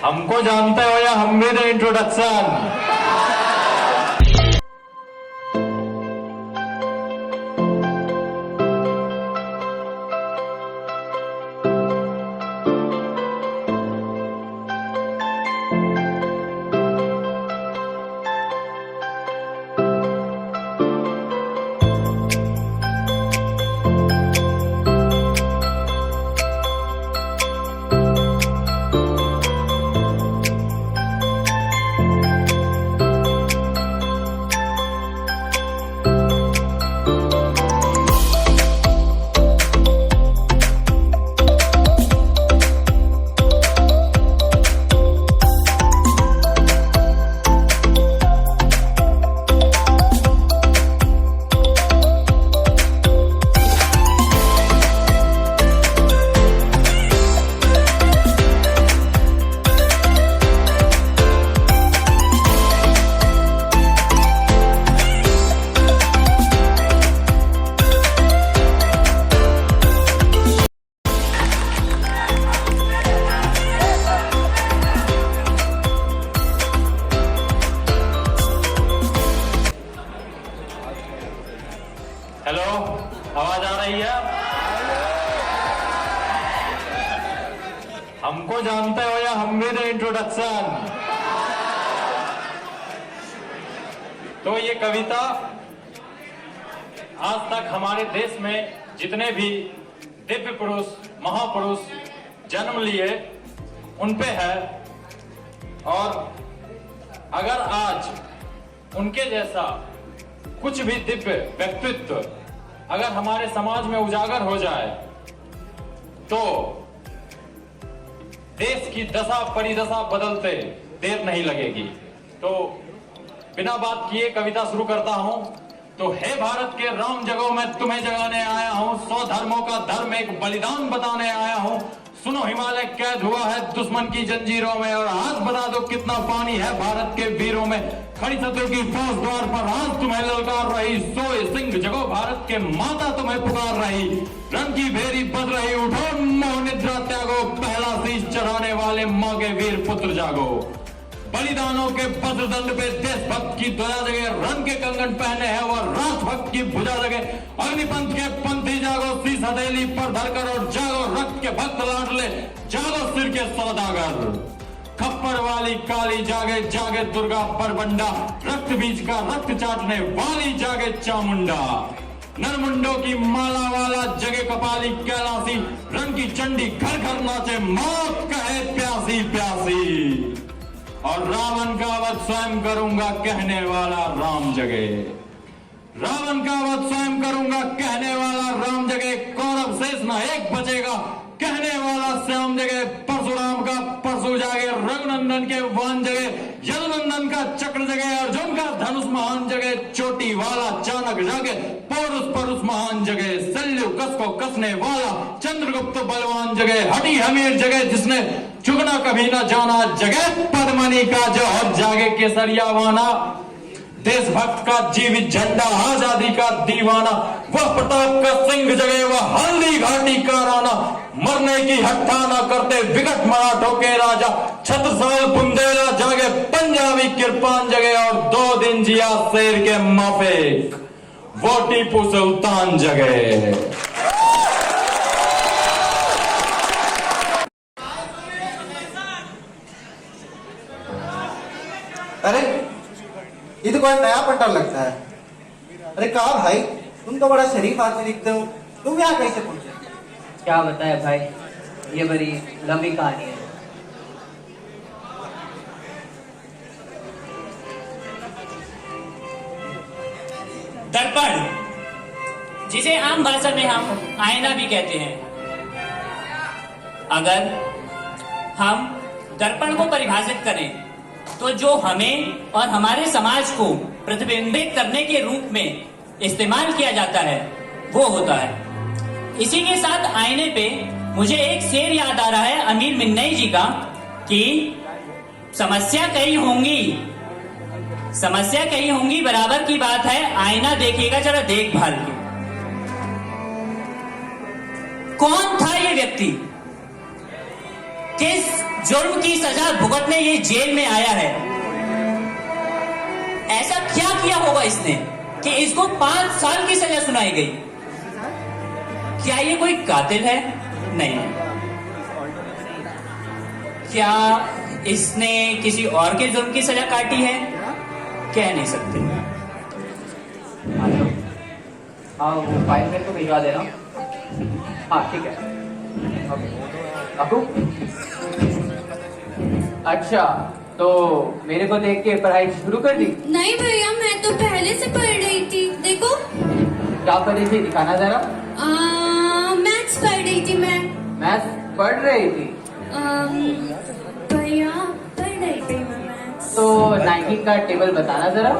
हमको जानते हो या हम भी दे इंट्रोडक्शन। हेलो, आवाज आ रही है? हमको जानते हो या हम भी दे इंट्रोडक्शन। तो ये कविता आज तक हमारे देश में जितने भी दिव्य पुरुष महापुरुष जन्म लिए उन पे है, और अगर आज उनके जैसा कुछ भी दिव्य व्यक्तित्व अगर हमारे समाज में उजागर हो जाए तो देश की दशा परिदशा बदलते देर नहीं लगेगी। तो बिना बात किए कविता शुरू करता हूं। तो हे भारत के राम जगो, मैं तुम्हें जगाने आया हूं, 100 धर्मों का धर्म एक बलिदान बताने आया हूं। सुनो, हिमालय कैद हुआ है दुश्मन की जंजीरों में, और आज बता दो कितना पानी है भारत के वीरों में। खड़ी शत्रु की फौज द्वार पर आज तुम्हें ललकार रही, सोए सिंह जगो भारत के माता तुम्हें पुकार रही। रंग की भेरी बज रही, उठो मोह निद्रा त्यागो, पहला शीश चढ़ाने वाले माँ के वीर पुत्र जागो। बलिदानों के वज्रदंड पे देशभक्त की ध्वजा जगे, रंग के कंगन पहने हैं वह राष्ट्रभक्त की भुजा जगे। अग्निपंथ के पंथी जागो, शीश हथेली पर धरकर, और जागो रक्त के भक्त लाडले, जागो सिर के सौदागर। खप्पर वाली काली जागे, जागे दुर्गा परबंडा, रक्त बीज का रक्त चाटने वाली जागे चामुंडा। नरमुंडों की माला वाला जगे कपाली कैलासी, रंग की चंडी घर घर नाचे, मौत कहे प्यासी प्यासी। और रावण का वध स्वयं करूंगा कहने वाला राम जगे, रावण का वध स्वयं करूंगा कहने वाला राम जगे। कौरव शेष न एक बचेगा कहने वाला श्याम जगे। परशुराम का परशु जागे, रघुनंदन के वान जगे, यदुनंदन का चक्र जगे, अर्जुन का धनुष महान जगे। चोटी वाला चाणक जागे, पौरुष परुष महान जगे। शल्यु कस को कसने वाला चंद्रगुप्त बलवान जगे। हटी हमीर जगे जिसने चुगना कभी न जाना, जगे पद्मनी का जौहर, जागे केसरिया वाना। देशभक्त का जीवित झंडा, आजादी का दीवाना, वह प्रताप का सिंह जगे, वह हल्दी घाटी का राना। मरने की हट्टा न करते विकट मराठों के राजा, छत्रसाल बुंदेला जागे, पंजाबी किरपान जगे, और 2 दिन जिया शेर के माफिक, वो टीपू सुल्तान जगे। अरे ये तो कोई नया पंडाल लगता है। अरे कहा भाई, तुम तो बड़ा शरीफ आदमी दिखते हो, तुम यहाँ कैसे पहुंचे? क्या बताए भाई, ये बड़ी लंबी कहानी है। दर्पण, जिसे आम भाषा में हम आईना भी कहते हैं, अगर हम दर्पण को परिभाषित करें तो जो हमें और हमारे समाज को प्रतिबिंबित करने के रूप में इस्तेमाल किया जाता है वो होता है। इसी के साथ आईने पे मुझे एक शेर याद आ रहा है अमीर मिन्नई जी का कि समस्या कई होंगी बराबर की बात है, आईना देखिएगा जरा देखभाल के। कौन था ये व्यक्ति? किस जुर्म की सजा भुगतने ये जेल में आया है? ऐसा क्या किया होगा इसने कि इसको 5 साल की सजा सुनाई गई? क्या ये कोई कातिल है? नहीं। क्या इसने किसी और के जुर्म की सजा काटी है? कह नहीं सकते। हाँ, वो फाइल मेरे को भिजवा देना। हाँ ठीक है। ओके अकू, अच्छा तो मेरे को देख के पढ़ाई शुरू कर दी? नहीं भैया, मैं तो पहले से पढ़ रही थी। देखो। क्या पढ़ रही थी, दिखाना जरा। मैथ्स पढ़ रही थी मैं। मैथ्स पढ़ रही थी? भैया पढ़ रही थी मैं मैथ्स। तो 19 का टेबल बताना जरा।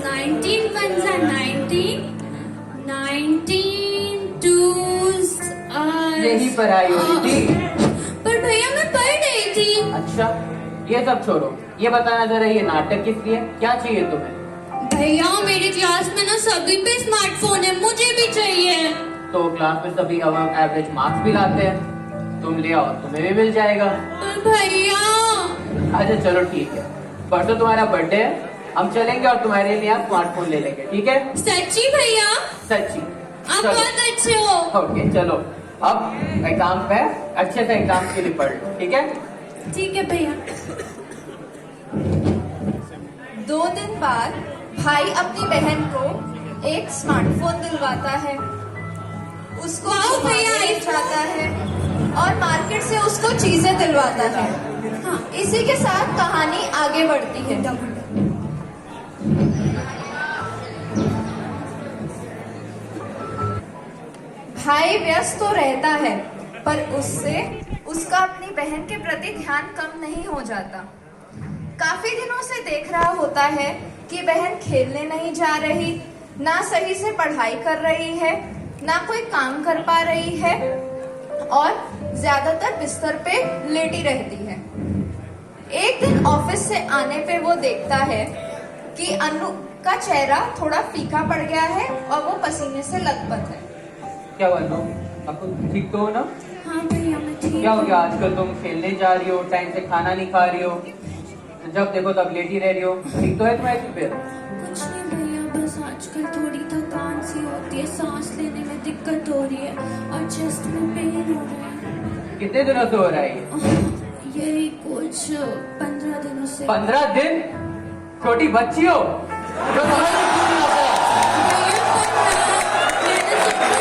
19 1 are 19, 19 2s are... यही पढ़ाई हो रही थी? पर भैया मैं पढ़ रही थी। अच्छा ये सब छोड़ो, ये बताना जरा ये नाटक किस लिए, क्या चाहिए तुम्हें? भैया मेरी क्लास में ना सभी पे स्मार्टफोन है, मुझे भी चाहिए। तो क्लास में सभी एवरेज मार्क्स भी लाते हैं, तुम ले आओ, तुम्हें भी मिल जाएगा। पर भैया। अच्छा चलो ठीक है, परसों तुम्हारा बर्थडे है, हम चलेंगे और तुम्हारे लिए स्मार्टफोन ले लेंगे, ठीक है? सच्ची भैया? सच्ची। आप चलो। बहुत अच्छे हो। ओके चलो, अब एग्जाम पे अच्छे से एग्जाम के लिए पढ़ लो, ठीक है? ठीक है भैया। 2 दिन बाद भाई अपनी बहन को एक स्मार्टफोन दिलवाता है, उसको वाह भैया, घुमाने जाता है और मार्केट से उसको चीजें दिलवाता है। हाँ, इसी के साथ कहानी आगे बढ़ती है। भाई व्यस्त तो रहता है, पर उसका अपनी बहन के प्रति ध्यान कम नहीं हो जाता। काफी दिनों से देख रहा होता है कि बहन खेलने नहीं जा रही, ना सही से पढ़ाई कर रही है, ना कोई काम कर पा रही है और ज्यादातर बिस्तर पे लेटी रहती है। एक दिन ऑफिस से आने पे वो देखता है कि अनु का चेहरा थोड़ा फीका पड़ गया है और वो पसीने से लथपथ है। क्या हुआ तुम, आपको ठीक तो हो ना? हाँ भैया मैं ठीक क्या हो हूँ। गया, आजकल तुम खेलने जा रही हो, टाइम से खाना नहीं खा रही हो, जब देखो तब लेटी रह रही हो, ठीक तो है तुम्हारी तबीयत? कुछ नहीं भैया, बस आजकल थोड़ी थकान सी होती है, सांस लेने में दिक्कत हो रही है और चेस्ट में पेन हो रहा है। कितने दिनों से हो रहा है ये? यही कुछ 15 दिनों से। 15 दिन? छोटी बच्ची हो जो समझ में क्यों नहीं आता?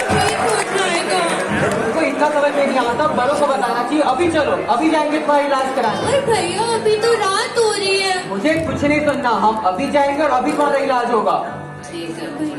ठीक हो जाएगा। तुमको इतना समझ में नहीं आता, बड़ों को बताना चाहिए। अभी चलो, अभी जाएंगे तुम्हारा इलाज कराने। अरे भैया अभी तो रात हो रही है। मुझे कुछ नहीं सुनना, हम अभी जाएंगे और अभी तुम्हारा इलाज होगा। ठीक है भैया।